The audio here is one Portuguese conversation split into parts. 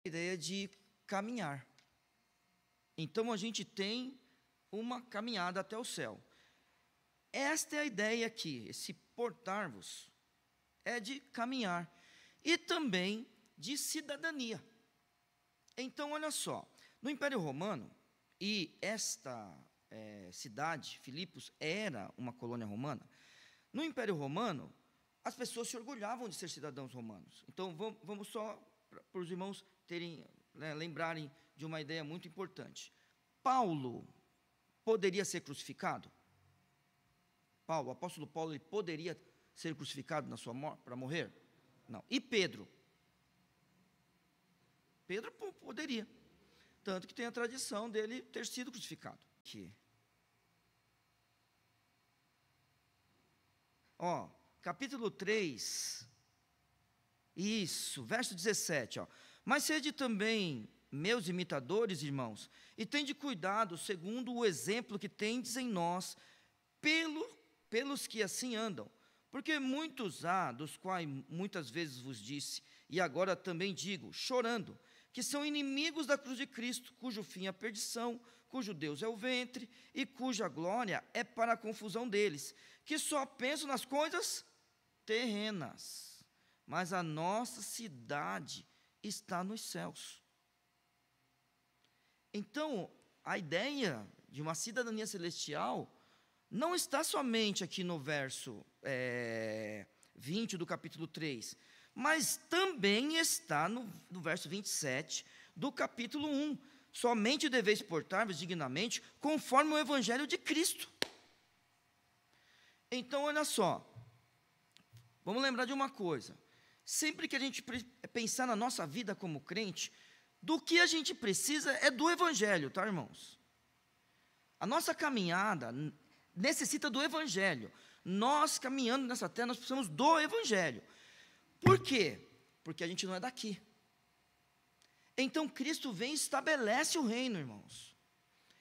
ideia de caminhar. Então a gente tem uma caminhada até o céu. Esta é a ideia aqui, esse portar-vos é de caminhar e também de cidadania. Então olha só, no Império Romano, e esta cidade, Filipos, era uma colônia romana. No Império Romano, as pessoas se orgulhavam de ser cidadãos romanos. Então vamos só para os irmãos lembrarem de uma ideia muito importante. Paulo poderia ser crucificado? O apóstolo Paulo, ele poderia ser crucificado na sua morte para morrer? Não. E Pedro? Pedro poderia. Tanto que tem a tradição dele ter sido crucificado. Aqui. Capítulo 3. Isso, verso 17. Mas sede também meus imitadores, irmãos, e tende cuidado, segundo o exemplo que tendes em nós, pelos que assim andam. Porque muitos há, dos quais muitas vezes vos disse, e agora também digo, chorando, que são inimigos da cruz de Cristo, cujo fim é a perdição, cujo Deus é o ventre, e cuja glória é para a confusão deles, que só pensam nas coisas terrenas, mas a nossa cidade está nos céus. Então, a ideia de uma cidadania celestial não está somente aqui no verso 20 do capítulo 3, mas também está no verso 27 do capítulo 1. Somente deveis portar-vos dignamente conforme o evangelho de Cristo. Então, olha só, vamos lembrar de uma coisa. Sempre que a gente pensar na nossa vida como crente, do que a gente precisa é do evangelho, tá, irmãos? A nossa caminhada necessita do evangelho. Nós, caminhando nessa terra, nós precisamos do evangelho. Por quê? Porque a gente não é daqui. Então Cristo vem e estabelece o reino, irmãos.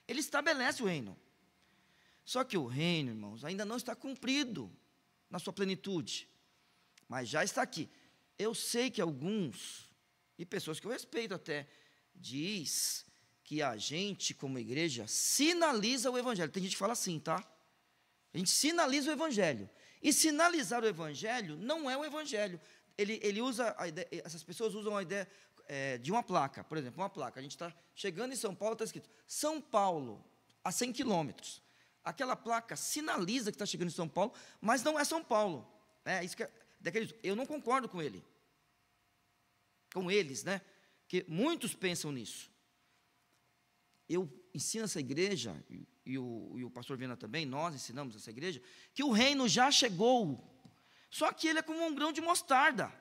Ele estabelece o reino. Só que o reino, irmãos, ainda não está cumprido na sua plenitude, mas já está aqui. Eu sei que alguns, e pessoas que eu respeito até, diz que a gente, como igreja, sinaliza o evangelho. Tem gente que fala assim, tá? A gente sinaliza o evangelho. E sinalizar o evangelho não é o evangelho. Ele usa a ideia, essas pessoas usam a ideia de uma placa. Por exemplo, uma placa. A gente está chegando em São Paulo, está escrito São Paulo, a 100 quilômetros. Aquela placa sinaliza que está chegando em São Paulo, mas não é São Paulo. Isso que eu não concordo com ele. Com eles, né? Que muitos pensam nisso. Eu ensino essa igreja, e o pastor Viana também, nós ensinamos essa igreja, que o reino já chegou, só que ele é como um grão de mostarda.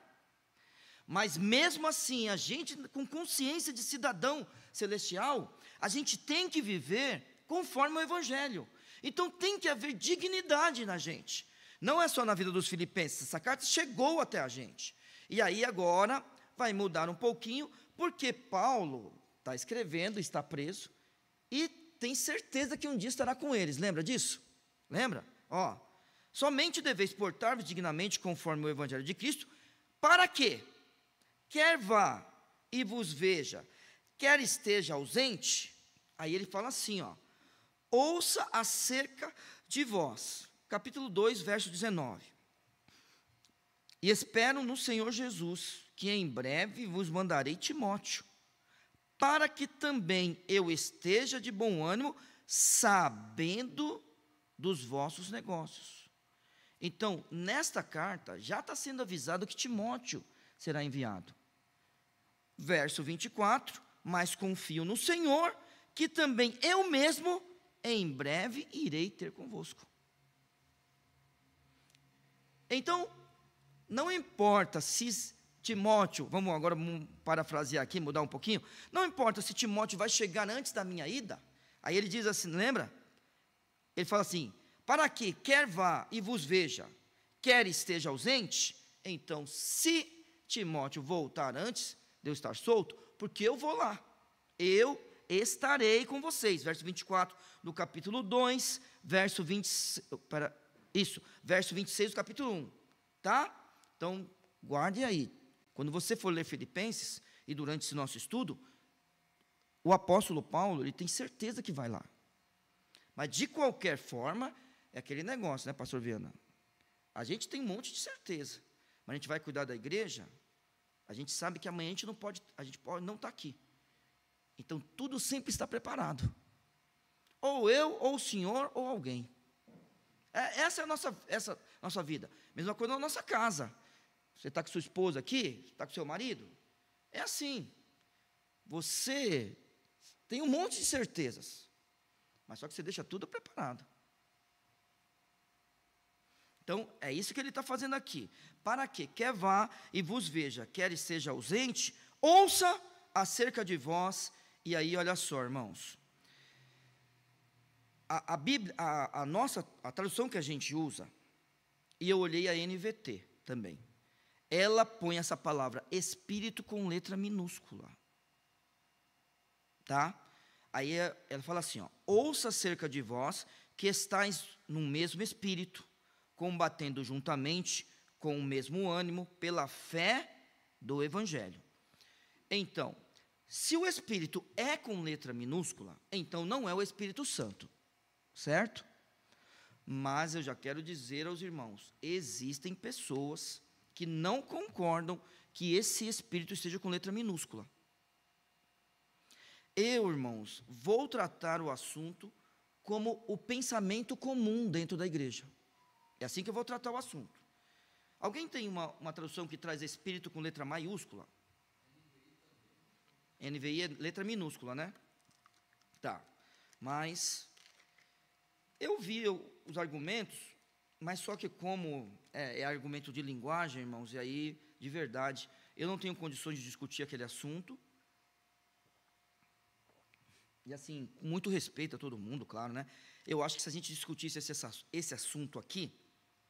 Mas mesmo assim, a gente com consciência de cidadão celestial, a gente tem que viver conforme o evangelho. Então tem que haver dignidade na gente. Não é só na vida dos filipenses, essa carta chegou até a gente. E aí agora vai mudar um pouquinho, porque Paulo está escrevendo, está preso, e tem certeza que um dia estará com eles. Lembra disso? Lembra? Somente deveis portar-vos dignamente conforme o evangelho de Cristo, para que, quer vá e vos veja, quer esteja ausente. Aí ele fala assim, ouça acerca de vós. Capítulo 2, verso 19. E espero no Senhor Jesus, que em breve vos mandarei Timóteo, para que também eu esteja de bom ânimo, sabendo dos vossos negócios. Então, nesta carta, já está sendo avisado que Timóteo será enviado. Verso 24, mas confio no Senhor, que também eu mesmo, em breve, irei ter convosco. Então, não importa se Timóteo, vamos agora parafrasear aqui, mudar um pouquinho, não importa se Timóteo vai chegar antes da minha ida. Aí ele diz assim, lembra? Ele fala assim, para que quer vá e vos veja, quer esteja ausente, então se Timóteo voltar antes de eu estar solto, porque eu vou lá, eu estarei com vocês. Verso 24 do capítulo 2, verso 26 do capítulo 1, tá? Então, guarde aí. Quando você for ler Filipenses, e durante esse nosso estudo, o apóstolo Paulo, ele tem certeza que vai lá. Mas, de qualquer forma, é aquele negócio, né, pastor Viana? A gente tem um monte de certeza, mas a gente vai cuidar da igreja, a gente sabe que amanhã a gente pode não estar aqui. Então, tudo sempre está preparado. Ou eu, ou o senhor, ou alguém. Essa é a nossa vida. Mesma coisa na nossa casa. Você está com sua esposa aqui, está com seu marido. É assim. Você tem um monte de certezas, mas só que você deixa tudo preparado. Então, é isso que ele está fazendo aqui. Para que quer vá e vos veja, quer esteja ausente, ouça acerca de vós. E aí, olha só, irmãos. A Bíblia, a tradução que a gente usa, e eu olhei a NVT também, ela põe essa palavra espírito com letra minúscula. Tá? Aí ela fala assim, ó, ouça acerca de vós que estáis no mesmo espírito, combatendo juntamente com o mesmo ânimo pela fé do evangelho. Então, se o espírito é com letra minúscula, então não é o Espírito Santo, certo? Mas eu já quero dizer aos irmãos, existem pessoas que não concordam que esse espírito esteja com letra minúscula. Eu, irmãos, vou tratar o assunto como o pensamento comum dentro da igreja. É assim que eu vou tratar o assunto. Alguém tem uma tradução que traz espírito com letra maiúscula? NVI é letra minúscula, né? Tá. Mas eu vi os argumentos, mas só que como é argumento de linguagem, irmãos, e aí, de verdade, eu não tenho condições de discutir aquele assunto. E assim, com muito respeito a todo mundo, claro, né? Eu acho que se a gente discutisse esse assunto aqui,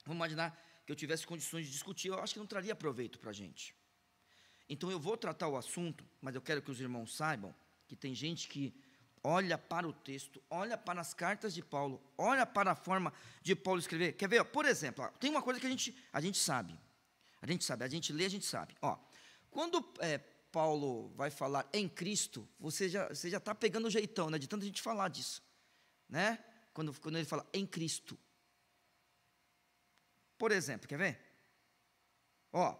vamos imaginar que eu tivesse condições de discutir, eu acho que não traria proveito para a gente. Então, eu vou tratar o assunto, mas eu quero que os irmãos saibam que tem gente que olha para o texto, olha para as cartas de Paulo, olha para a forma de Paulo escrever. Quer ver? Ó, por exemplo, ó, tem uma coisa que a gente sabe. A gente lê, a gente sabe. Ó, quando Paulo vai falar em Cristo, você já está pegando o jeitão, né, de tanta gente falar disso. Né? Quando ele fala em Cristo. Por exemplo, quer ver? Ó,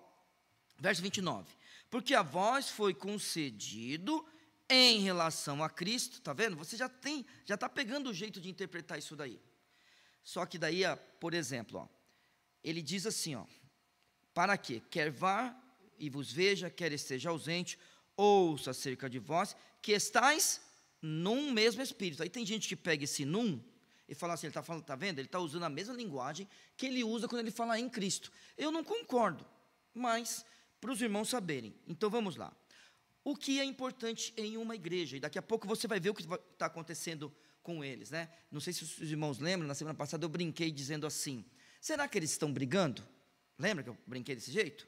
verso 29. Porque a vós foi concedido em relação a Cristo, está vendo? Você já está pegando o jeito de interpretar isso daí. Só que daí, por exemplo, ó, ele diz assim, ó, para que quer vá e vos veja, quer esteja ausente, ouça acerca de vós, que estáis num mesmo espírito. Aí tem gente que pega esse num e fala assim, ele está falando, está vendo? Ele está usando a mesma linguagem que ele usa quando ele fala em Cristo. Eu não concordo, mas para os irmãos saberem. Então vamos lá. O que é importante em uma igreja? E daqui a pouco você vai ver o que está acontecendo com eles, né? Não sei se os irmãos lembram, na semana passada eu brinquei dizendo assim, será que eles estão brigando? Lembra que eu brinquei desse jeito?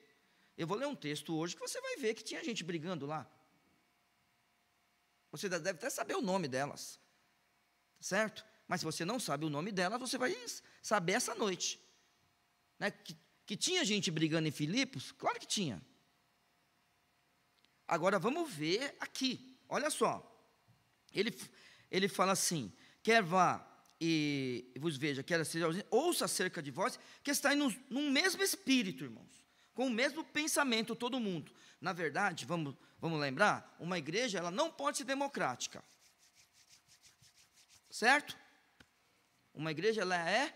Eu vou ler um texto hoje que você vai ver que tinha gente brigando lá. Você deve até saber o nome delas, certo? Mas se você não sabe o nome delas, você vai saber essa noite. Né? Que tinha gente brigando em Filipos? Claro que tinha. Agora vamos ver aqui, olha só. Ele fala assim, quer vá e vos veja, quer seja ausente, ouça acerca de vós, que está num mesmo espírito, irmãos, com o mesmo pensamento, todo mundo. Na verdade, vamos lembrar, uma igreja, ela não pode ser democrática. Certo? Uma igreja, ela é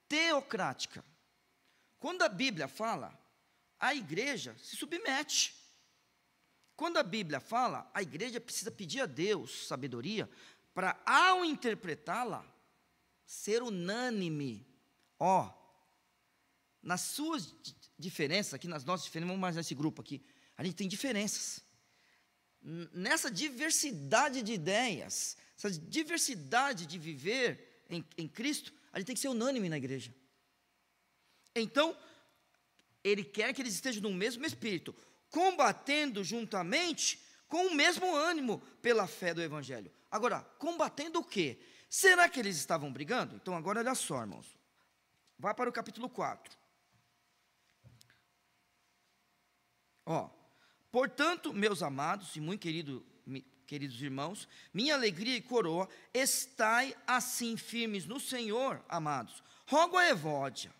teocrática. Quando a Bíblia fala, a igreja se submete. Quando a Bíblia fala, a igreja precisa pedir a Deus sabedoria para, ao interpretá-la, ser unânime. Ó, nas suas diferenças, aqui nas nossas diferenças, vamos mais nesse grupo aqui, a gente tem diferenças. Nessa diversidade de ideias, essa diversidade de viver em Cristo, a gente tem que ser unânime na igreja. Então, ele quer que eles estejam no mesmo espírito, combatendo juntamente com o mesmo ânimo pela fé do Evangelho. Agora, combatendo o quê? Será que eles estavam brigando? Então, agora olha só, irmãos. Vai para o capítulo 4. Ó, Portanto, meus amados e muito queridos irmãos, minha alegria e coroa, estai assim firmes no Senhor, amados. Rogo a Evódia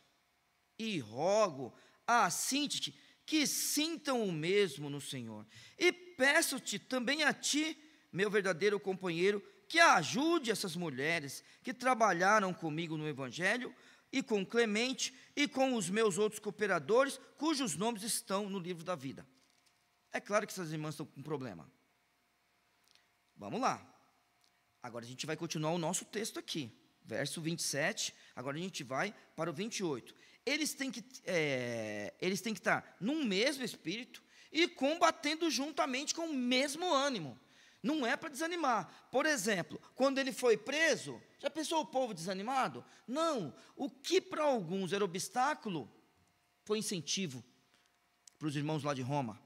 e rogo a Síntique que sintam o mesmo no Senhor. E peço-te também a ti, meu verdadeiro companheiro, que ajude essas mulheres que trabalharam comigo no Evangelho, e com Clemente, e com os meus outros cooperadores, cujos nomes estão no livro da vida. É claro que essas irmãs estão com problema. Vamos lá. Agora a gente vai continuar o nosso texto aqui. Verso 27, agora a gente vai para o 28. Eles têm que estar num mesmo espírito e combatendo juntamente com o mesmo ânimo. Não é para desanimar. Por exemplo, quando ele foi preso, já pensou o povo desanimado? Não. O que para alguns era obstáculo, foi incentivo para os irmãos lá de Roma.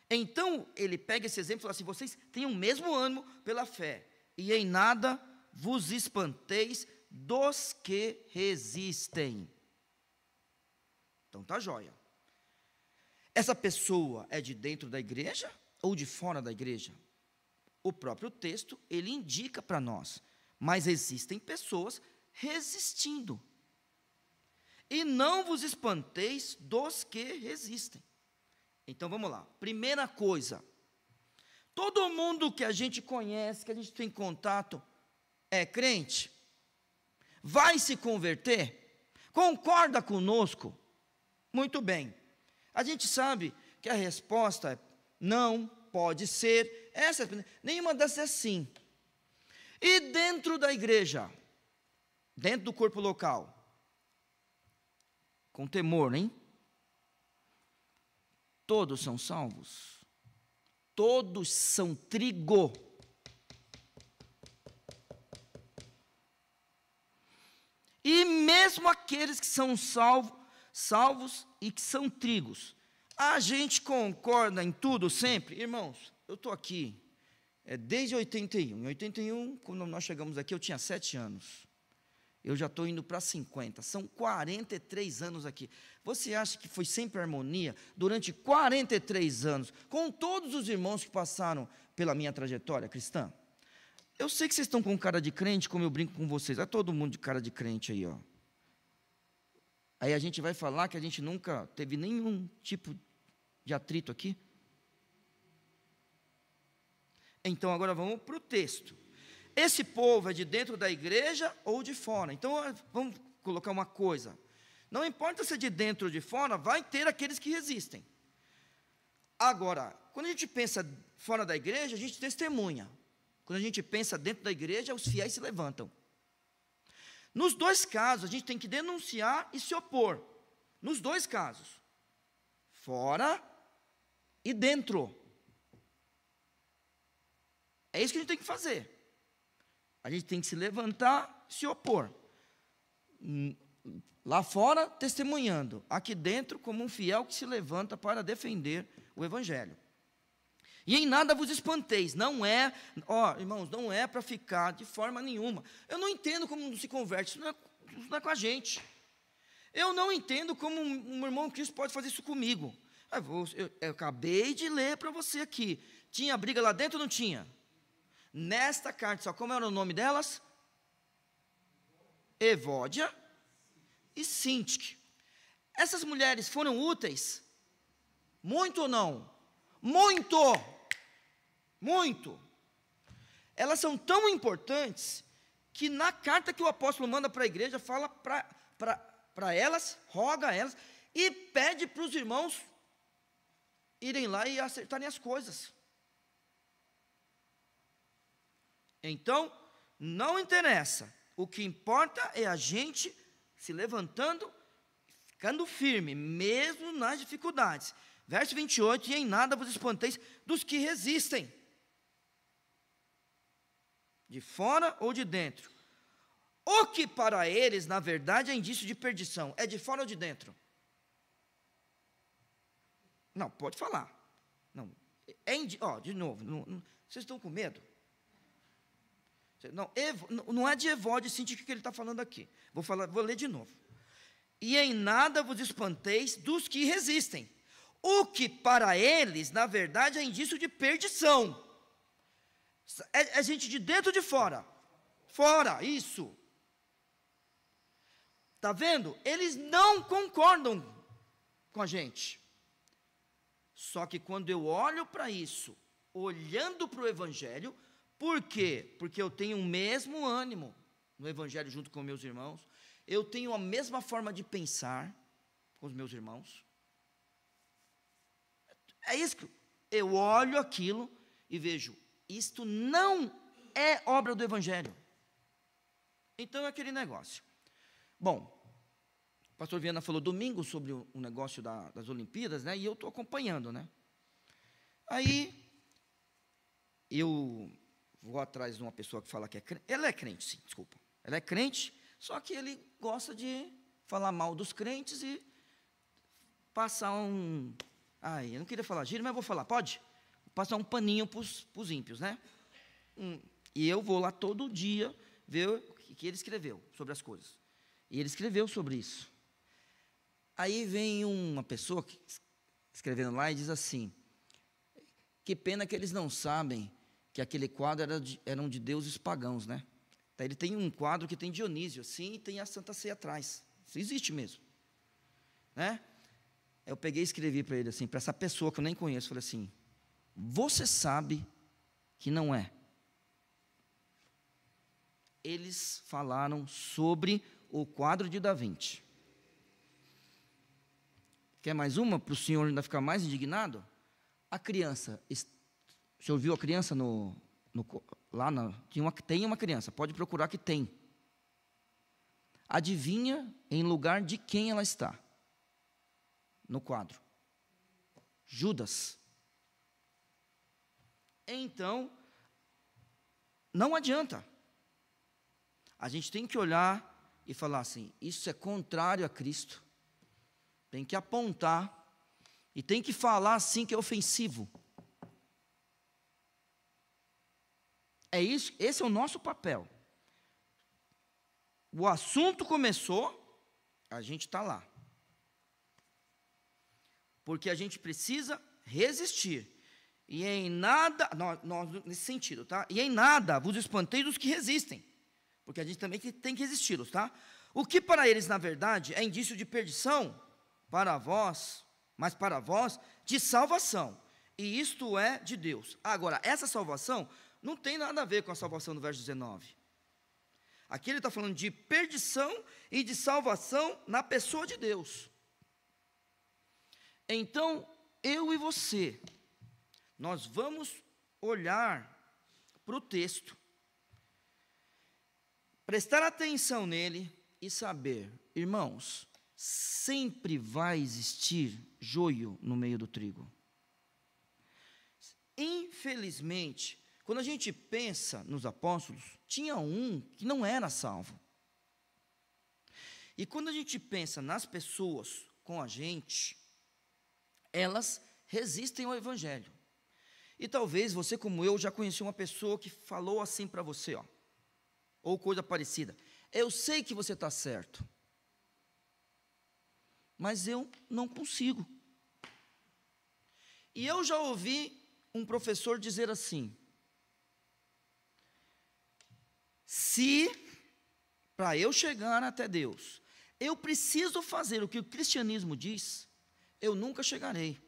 Então, ele pega esse exemplo e fala assim, vocês têm o mesmo ânimo pela fé, e em nada vos espanteis dos que resistem. Então, tá jóia. Essa pessoa é de dentro da igreja ou de fora da igreja? O próprio texto, ele indica para nós, mas existem pessoas resistindo. E não vos espanteis dos que resistem. Então vamos lá, primeira coisa, todo mundo que a gente conhece, que a gente tem contato, é crente? Vai se converter? Concorda conosco? Muito bem, a gente sabe que a resposta é não, pode ser, nenhuma dessas é sim. E dentro da igreja, dentro do corpo local, com temor, hein? Todos são salvos? Todos são trigo. E mesmo aqueles que são salvos e que são trigos, a gente concorda em tudo sempre? Irmãos, eu estou aqui desde 81. Em 81, quando nós chegamos aqui, eu tinha 7 anos. Eu já estou indo para 50, são 43 anos aqui. Você acha que foi sempre harmonia durante 43 anos, com todos os irmãos que passaram pela minha trajetória cristã? Eu sei que vocês estão com cara de crente, como eu brinco com vocês, é todo mundo de cara de crente aí, ó. Aí a gente vai falar que a gente nunca teve nenhum tipo de atrito aqui? Então agora vamos para o texto. Esse povo é de dentro da igreja ou de fora? Então, vamos colocar uma coisa. Não importa se é de dentro ou de fora, vai ter aqueles que resistem. Agora, quando a gente pensa fora da igreja, a gente testemunha. Quando a gente pensa dentro da igreja, os fiéis se levantam. Nos dois casos, a gente tem que denunciar e se opor. Nos dois casos. Fora e dentro. É isso que a gente tem que fazer. A gente tem que se levantar, se opor. Lá fora, testemunhando. Aqui dentro, como um fiel que se levanta para defender o Evangelho. E em nada vos espanteis. Não é, irmãos, não é para ficar de forma nenhuma. Eu não entendo como não se converte. Isso não é com a gente. Eu não entendo como um irmão Cristo pode fazer isso comigo. Eu acabei de ler para você aqui. Tinha briga lá dentro ou não tinha? Nesta carta, só como era o nome delas? Evódia e Síntique. Essas mulheres foram úteis? Muito ou não? Muito! Muito! Elas são tão importantes que na carta que o apóstolo manda para a igreja, fala para elas, roga a elas e pede para os irmãos irem lá e acertarem as coisas. Então, não interessa. O que importa é a gente se levantando, ficando firme, mesmo nas dificuldades. Verso 28, e em nada vos espanteis dos que resistem. De fora ou de dentro. O que para eles, na verdade, é indício de perdição. É de fora ou de dentro? Não, pode falar. Não, de novo, vocês estão com medo? Não é de Evódia e Síntique que ele está falando aqui. Vou ler de novo. E em nada vos espanteis dos que resistem. o que para eles, na verdade, é indício de perdição. É gente de dentro ou de fora? Fora, isso. Está vendo? Eles não concordam com a gente. Só que quando eu olho para isso, olhando para o Evangelho, por quê? Porque eu tenho o mesmo ânimo no Evangelho junto com meus irmãos, eu tenho a mesma forma de pensar com os meus irmãos. É isso que eu olho aquilo e vejo, isto não é obra do Evangelho. Então é aquele negócio. Bom, o pastor Viana falou domingo sobre o negócio das Olimpíadas, né? E eu estou acompanhando, né? Aí, eu vou atrás de uma pessoa que fala que é crente. Ela é crente, sim, desculpa. Ela é crente, só que ele gosta de falar mal dos crentes e passar um... Ai, eu não queria falar gíria, mas vou falar, pode? Passar um paninho para os ímpios, né? E eu vou lá todo dia ver o que ele escreveu sobre as coisas. E ele escreveu sobre isso. Aí vem uma pessoa escrevendo lá e diz assim, que pena que eles não sabem que aquele quadro eram de deuses pagãos, né? Então, ele tem um quadro que tem Dionísio, assim, e tem a Santa Ceia atrás. Isso existe mesmo. Né? Eu peguei e escrevi para ele assim, para essa pessoa que eu nem conheço, falei assim, você sabe que não é. Eles falaram sobre o quadro de Da Vinci. Quer mais uma, para o senhor ainda ficar mais indignado? A criança, o senhor viu a criança tem uma criança, pode procurar que tem. Adivinha em lugar de quem ela está? No quadro. Judas. Então, não adianta. A gente tem que olhar e falar assim, isso é contrário a Cristo. Tem que apontar e tem que falar assim que é ofensivo. É isso, esse é o nosso papel. O assunto começou, a gente está lá. Porque a gente precisa resistir. E em nada, nós nesse sentido, tá? E em nada vos espanteis dos que resistem. Porque a gente também tem que resisti-los, tá? O que para eles, na verdade, é indício de perdição, para vós, mas para vós, de salvação. E isto é de Deus. Agora, essa salvação não tem nada a ver com a salvação do verso 19. Aqui ele está falando de perdição e de salvação na pessoa de Deus. Então, eu e você, nós vamos olhar para o texto, prestar atenção nele e saber, irmãos, sempre vai existir joio no meio do trigo. Infelizmente, quando a gente pensa nos apóstolos, tinha um que não era salvo. E quando a gente pensa nas pessoas com a gente, elas resistem ao Evangelho. E talvez você, como eu, já conheceu uma pessoa que falou assim para você, ó, ou coisa parecida. Eu sei que você está certo, mas eu não consigo. E eu já ouvi um professor dizer assim, se para eu chegar até Deus, eu preciso fazer o que o cristianismo diz, eu nunca chegarei.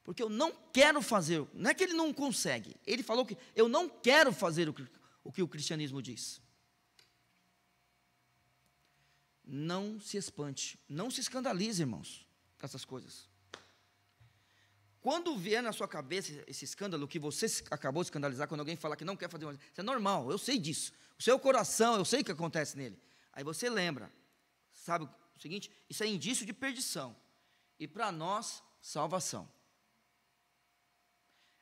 Porque eu não quero fazer, não é que ele não consegue, ele falou que eu não quero fazer o que o cristianismo diz. Não se espante, não se escandalize, irmãos, com essas coisas. Quando vier na sua cabeça esse escândalo, que você acabou de escandalizar, quando alguém fala que não quer fazer uma... Isso é normal, eu sei disso. O seu coração, eu sei o que acontece nele. Aí você lembra, sabe o seguinte? Isso é indício de perdição. E para nós, salvação.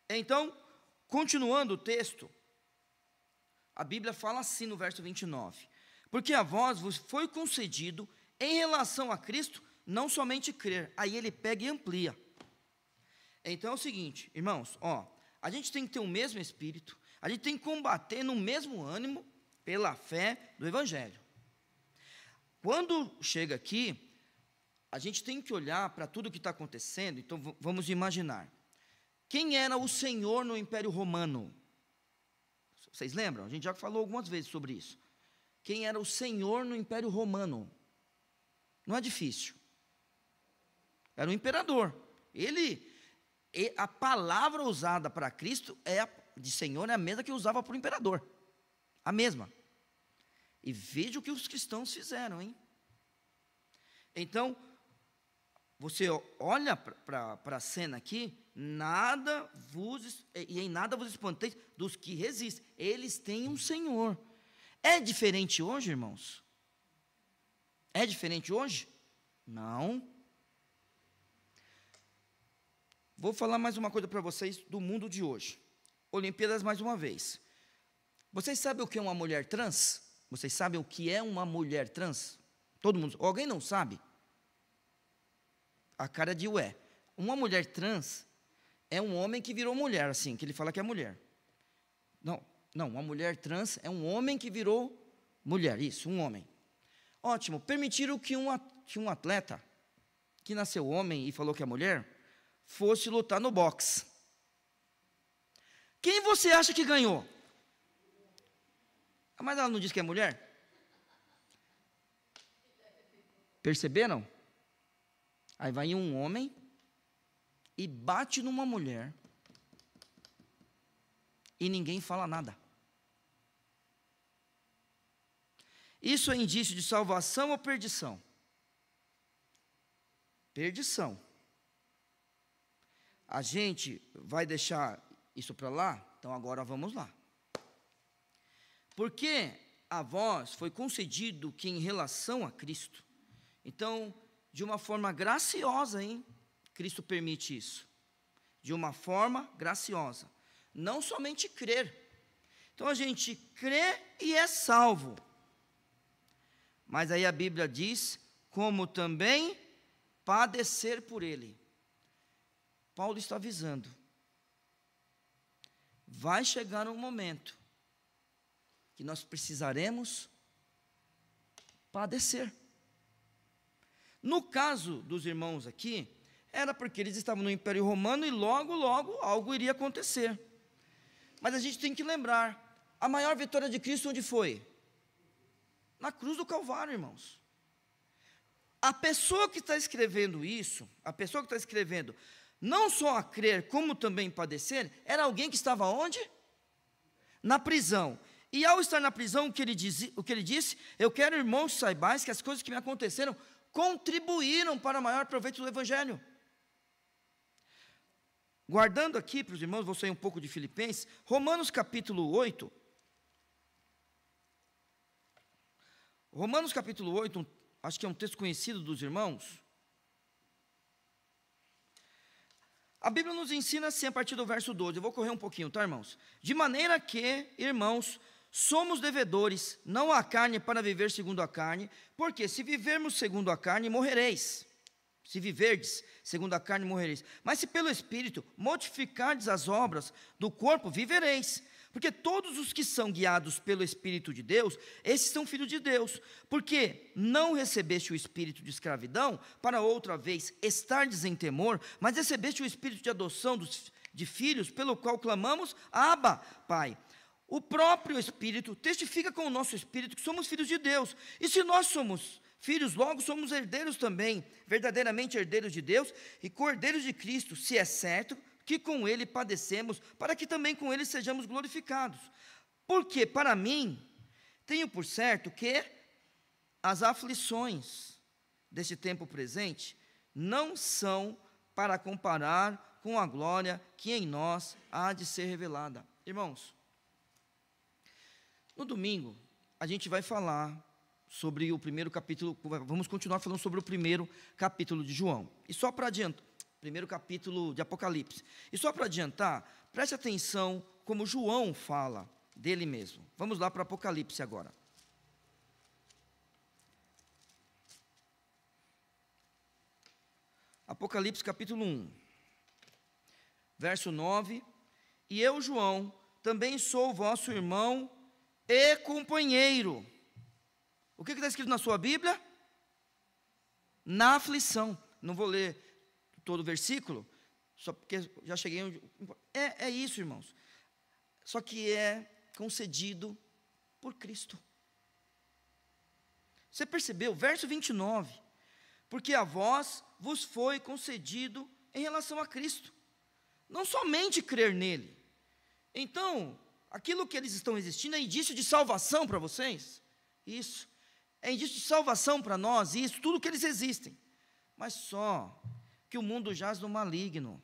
Então, continuando o texto, a Bíblia fala assim no verso 29. Porque a vós vos foi concedido, em relação a Cristo, não somente crer. Aí ele pega e amplia. Então é o seguinte, irmãos, ó, a gente tem que ter o mesmo espírito, a gente tem que combater no mesmo ânimo, pela fé do Evangelho. Quando chega aqui, a gente tem que olhar para tudo que está acontecendo. Então vamos imaginar. Quem era o senhor no Império Romano? Vocês lembram? A gente já falou algumas vezes sobre isso. Quem era o senhor no Império Romano? Não é difícil. Era o imperador. A palavra usada para Cristo de senhor é a mesma que usava para o imperador. A mesma. E veja o que os cristãos fizeram, hein? Então, você olha para a cena aqui, em nada vos espanteis dos que resistem. Eles têm um Senhor. É diferente hoje, irmãos? É diferente hoje? Não. Vou falar mais uma coisa para vocês do mundo de hoje. Olimpíadas mais uma vez. Vocês sabem o que é uma mulher trans? Vocês sabem o que é uma mulher trans? Todo mundo. Alguém não sabe? A cara de ué. Uma mulher trans é um homem que virou mulher, assim, que ele fala que é mulher. Não, uma mulher trans é um homem que virou mulher, isso, um homem. Ótimo, permitiram que um atleta, que nasceu homem e falou que é mulher, fosse lutar no boxe. Quem você acha que ganhou? Mas ela não disse que é mulher? Perceberam? Aí vai um homem e bate numa mulher e ninguém fala nada. Isso é indício de salvação ou perdição? Perdição. A gente vai deixar isso para lá? Então agora vamos lá. Porque a vós foi concedido que em relação a Cristo, então, de uma forma graciosa, hein? Cristo permite isso. De uma forma graciosa. Não somente crer. Então a gente crê e é salvo. Mas aí a Bíblia diz, como também padecer por ele. Paulo está avisando. Vai chegar um momento que nós precisaremos padecer. No caso dos irmãos aqui, era porque eles estavam no Império Romano e logo, logo algo iria acontecer. Mas a gente tem que lembrar, a maior vitória de Cristo onde foi? Na cruz do Calvário, irmãos. A pessoa que está escrevendo isso, a pessoa que está escrevendo, não só a crer, como também padecer, era alguém que estava onde? Na prisão. E ao estar na prisão, o que ele disse? Eu quero, irmãos, saibais que as coisas que me aconteceram contribuíram para o maior proveito do Evangelho. Guardando aqui para os irmãos, vou sair um pouco de Filipenses, Romanos capítulo 8. Romanos capítulo 8, acho que é um texto conhecido dos irmãos. A Bíblia nos ensina assim a partir do verso 12, eu vou correr um pouquinho, tá, irmãos? De maneira que, irmãos, somos devedores, não à carne para viver segundo a carne, porque se vivermos segundo a carne, morrereis. Se viverdes segundo a carne, morrereis. Mas se pelo Espírito modificardes as obras do corpo, vivereis. Porque todos os que são guiados pelo Espírito de Deus, esses são filhos de Deus. Porque não recebeste o espírito de escravidão, para outra vez estardes em temor, mas recebeste o espírito de adoção de filhos, pelo qual clamamos, Abba, Pai. O próprio Espírito testifica com o nosso Espírito que somos filhos de Deus. E se nós somos filhos, logo somos herdeiros também, verdadeiramente herdeiros de Deus e cordeiros de Cristo, se é certo que com Ele padecemos, para que também com Ele sejamos glorificados. Porque, para mim, tenho por certo que as aflições deste tempo presente não são para comparar com a glória que em nós há de ser revelada. Irmãos, no domingo, a gente vai falar sobre o primeiro capítulo, vamos continuar falando sobre o primeiro capítulo de João. E só para adiantar, primeiro capítulo de Apocalipse. E só para adiantar, preste atenção como João fala dele mesmo. Vamos lá para Apocalipse agora. Apocalipse capítulo 1, verso 9. E eu, João, também sou vosso irmão e companheiro. O que está escrito na sua Bíblia? na aflição. Não vou ler todo o versículo, só porque já cheguei. É isso, irmãos. Só que é concedido por Cristo. Você percebeu? Verso 29. Porque a vós vos foi concedido em relação a Cristo, não somente crer nele. Então, aquilo que eles estão existindo é indício de salvação para vocês? Isso. É indício de salvação para nós, isso, tudo que eles existem. Mas só que o mundo jaz no maligno.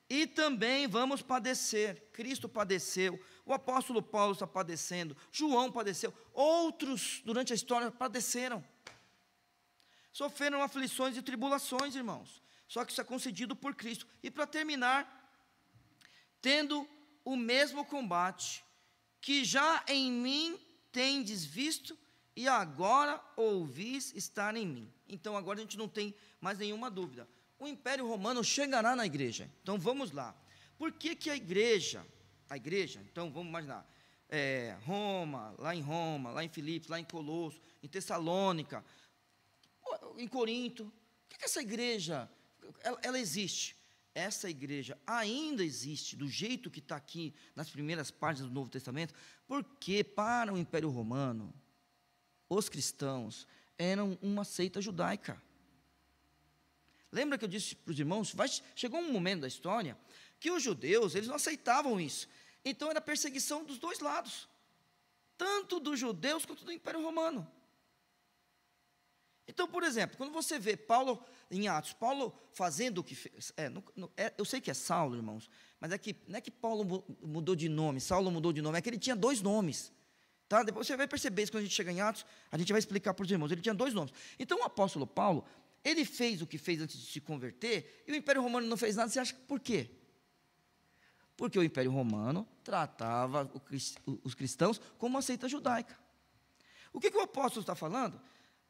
E também vamos padecer. Cristo padeceu, o apóstolo Paulo está padecendo, João padeceu, outros durante a história padeceram. Sofreram aflições e tribulações, irmãos. Só que isso é concedido por Cristo. E para terminar, tendo o mesmo combate que já em mim tendes visto e agora ouvis estar em mim. Então agora a gente não tem mais nenhuma dúvida. O Império Romano chegará na igreja. Então vamos lá. Por que que a igreja, então vamos imaginar, Roma, lá em Filipos, lá em Colosso, em Tessalônica, em Corinto, por que essa igreja, ela existe? Essa igreja ainda existe do jeito que está aqui nas primeiras páginas do Novo Testamento, porque para o Império Romano, os cristãos eram uma seita judaica. Lembra que eu disse para os irmãos, chegou um momento da história que os judeus, eles não aceitavam isso. Então era perseguição dos dois lados, tanto dos judeus quanto do Império Romano. Então, por exemplo, quando você vê Paulo em Atos, Paulo fazendo o que fez, eu sei que é Saulo, irmãos, mas não é que Paulo mudou de nome, Saulo mudou de nome, é que ele tinha 2 nomes, tá? Depois você vai perceber isso quando a gente chegar em Atos, a gente vai explicar para os irmãos, ele tinha 2 nomes. Então, o apóstolo Paulo, ele fez o que fez antes de se converter, e o Império Romano não fez nada. Você acha por quê? Porque o Império Romano tratava os cristãos como uma seita judaica. O que o apóstolo está falando?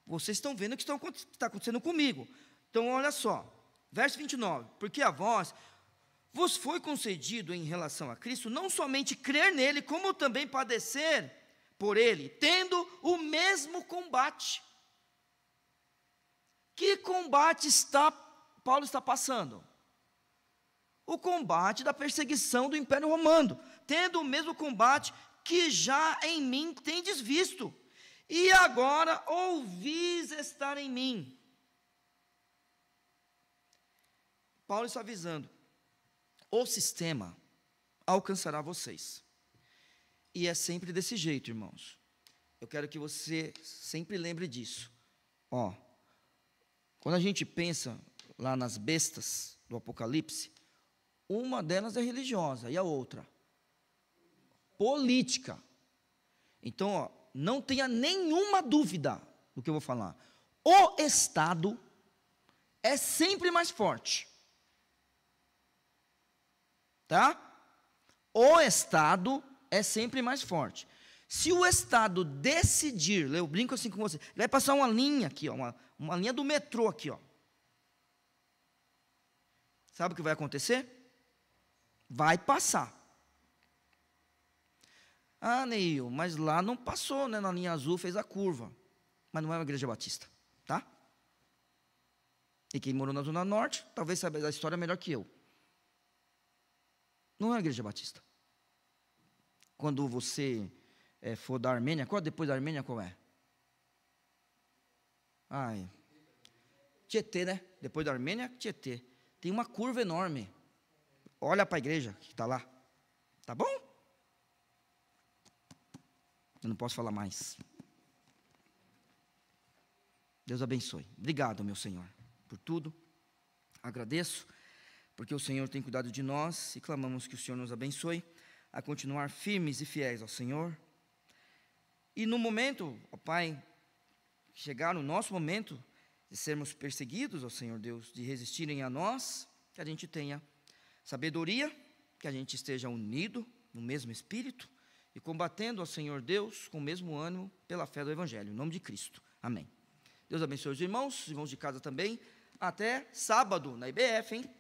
Vocês estão vendo o que está acontecendo comigo. Então, olha só, verso 29. Porque a vós vos foi concedido em relação a Cristo, não somente crer nele, como também padecer por ele, tendo o mesmo combate. Que combate Paulo está passando? O combate da perseguição do Império Romano, tendo o mesmo combate que já em mim tendes visto, e agora ouvis estar em mim. Paulo está avisando, o sistema alcançará vocês, e é sempre desse jeito, irmãos. Eu quero que você sempre lembre disso. Quando a gente pensa lá nas bestas do Apocalipse, uma delas é religiosa e a outra política. Então, não tenha nenhuma dúvida do que eu vou falar. O Estado é sempre mais forte. Tá? O Estado é sempre mais forte. Se o Estado decidir, eu brinco assim com você, ele vai passar uma linha aqui, uma linha do metrô aqui, Sabe o que vai acontecer? Vai passar. Ah, Neil, mas lá não passou, né? Na linha azul fez a curva. Mas não é uma igreja batista, tá? E quem morou na Zona Norte, talvez saiba da história melhor que eu. Não é uma igreja batista. Quando você for da Armênia, depois da Armênia, qual é? Tietê, né? Depois da Armênia, Tietê. Tem uma curva enorme. Olha para a igreja que está lá. Tá bom? Eu não posso falar mais. Deus abençoe. Obrigado, meu Senhor, por tudo. Agradeço, porque o Senhor tem cuidado de nós e clamamos que o Senhor nos abençoe a continuar firmes e fiéis ao Senhor. E no momento, ó Pai, chegar no nosso momento de sermos perseguidos, ó Senhor Deus, de resistirem a nós, que a gente tenha sabedoria, que a gente esteja unido no mesmo espírito e combatendo ao Senhor Deus com o mesmo ânimo pela fé do Evangelho, em nome de Cristo. Amém. Deus abençoe os irmãos de casa também. Até sábado na IBF, hein?